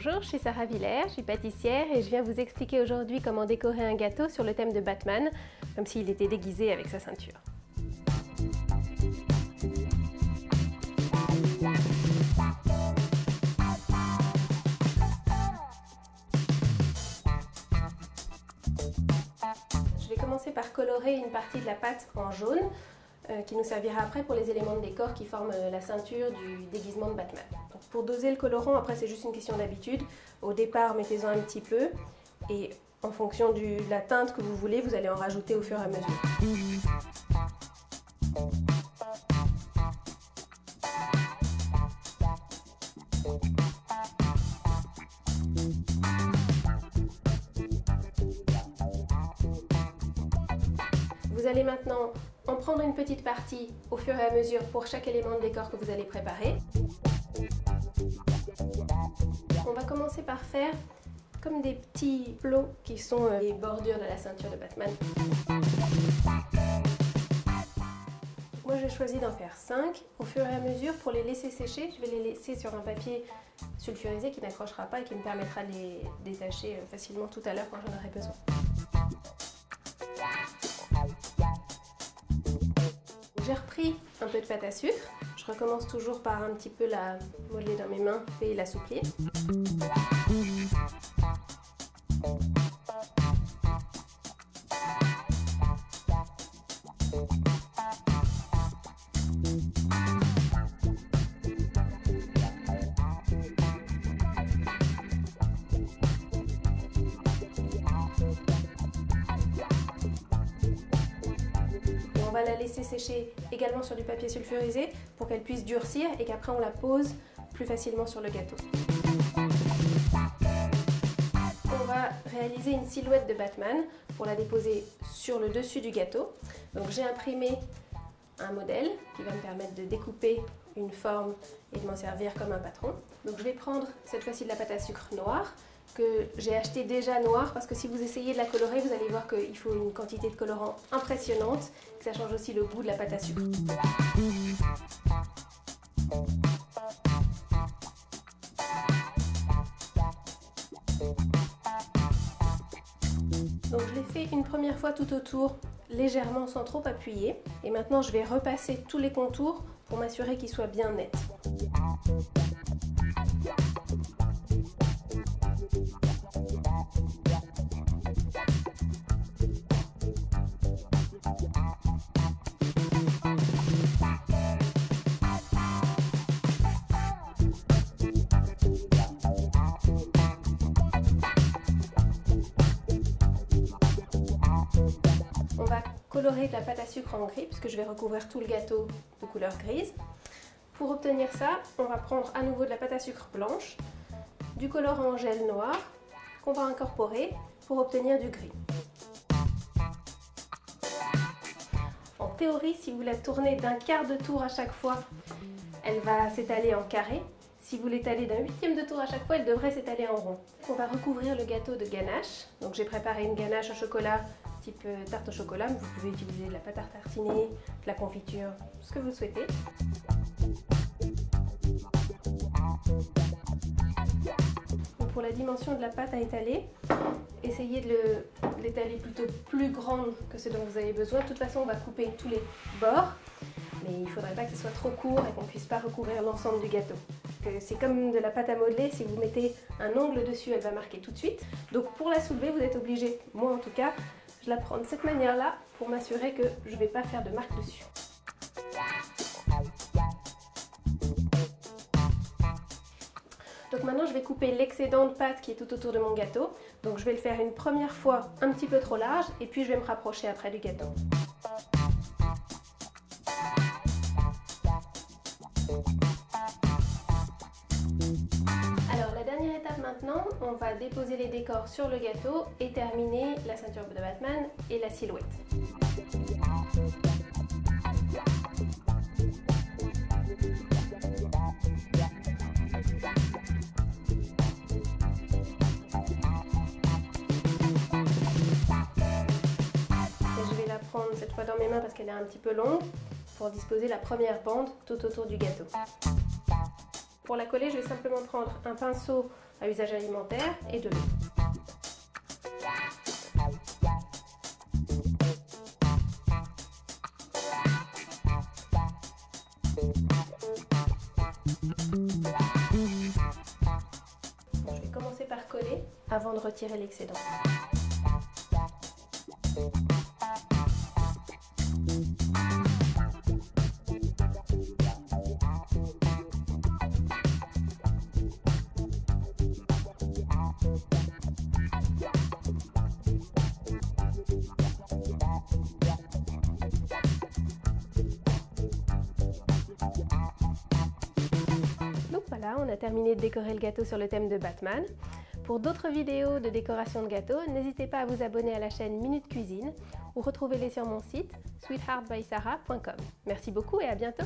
Bonjour, je suis Sarah Villers, je suis pâtissière et je viens vous expliquer aujourd'hui comment décorer un gâteau sur le thème de Batman, comme s'il était déguisé avec sa ceinture. Je vais commencer par colorer une partie de la pâte en jaune, qui nous servira après pour les éléments de décor qui forment la ceinture du déguisement de Batman. Donc pour doser le colorant, après c'est juste une question d'habitude. Au départ, mettez-en un petit peu et en fonction de la teinte que vous voulez, vous allez en rajouter au fur et à mesure. Vous allez maintenant en prendre une petite partie au fur et à mesure pour chaque élément de décor que vous allez préparer. On va commencer par faire comme des petits plots qui sont les bordures de la ceinture de Batman. Moi j'ai choisi d'en faire 5. Au fur et à mesure, pour les laisser sécher, je vais les laisser sur un papier sulfurisé qui n'accrochera pas et qui me permettra de les détacher facilement tout à l'heure quand j'en aurai besoin. J'ai repris un peu de pâte à sucre. Je recommence toujours par un petit peu la modeler dans mes mains et l'assouplir. On va la laisser sécher également sur du papier sulfurisé pour qu'elle puisse durcir et qu'après on la pose plus facilement sur le gâteau. On va réaliser une silhouette de Batman pour la déposer sur le dessus du gâteau. Donc j'ai imprimé un modèle qui va me permettre de découper une forme et de m'en servir comme un patron. Donc je vais prendre cette fois-ci de la pâte à sucre noire que j'ai acheté déjà noire parce que si vous essayez de la colorer, vous allez voir qu'il faut une quantité de colorant impressionnante, que ça change aussi le goût de la pâte à sucre. Donc je l'ai fait une première fois tout autour, légèrement sans trop appuyer. Et maintenant je vais repasser tous les contours pour m'assurer qu'ils soient bien nets. On va colorer de la pâte à sucre en gris puisque je vais recouvrir tout le gâteau de couleur grise. Pour obtenir ça, on va prendre à nouveau de la pâte à sucre blanche, du colorant en gel noir qu'on va incorporer pour obtenir du gris. En théorie, si vous la tournez d'un quart de tour à chaque fois, elle va s'étaler en carré. Si vous l'étalez d'un huitième de tour à chaque fois, elle devrait s'étaler en rond. On va recouvrir le gâteau de ganache. Donc j'ai préparé une ganache au chocolat type tarte au chocolat, mais vous pouvez utiliser de la pâte à tartiner, de la confiture, ce que vous souhaitez. Donc pour la dimension de la pâte à étaler, essayez de l'étaler plutôt plus grande que ce dont vous avez besoin. De toute façon, on va couper tous les bords, mais il ne faudrait pas qu'il soit trop court et qu'on ne puisse pas recouvrir l'ensemble du gâteau. C'est comme de la pâte à modeler, si vous mettez un ongle dessus, elle va marquer tout de suite. Donc pour la soulever, vous êtes obligé, moi en tout cas, je la prends de cette manière-là pour m'assurer que je ne vais pas faire de marque dessus. Donc maintenant, je vais couper l'excédent de pâte qui est tout autour de mon gâteau. Donc je vais le faire une première fois un petit peu trop large et puis je vais me rapprocher après du gâteau. Maintenant, on va déposer les décors sur le gâteau et terminer la ceinture de Batman et la silhouette. Et je vais la prendre cette fois dans mes mains parce qu'elle est un petit peu longue pour disposer la première bande tout autour du gâteau. Pour la coller, je vais simplement prendre un pinceau à usage alimentaire et de l'eau. Je vais commencer par coller avant de retirer l'excédent. Donc voilà, on a terminé de décorer le gâteau sur le thème de Batman. Pour d'autres vidéos de décoration de gâteaux, n'hésitez pas à vous abonner à la chaîne Minute Cuisine ou retrouvez-les sur mon site sweetheartbysarah.com. Merci beaucoup et à bientôt!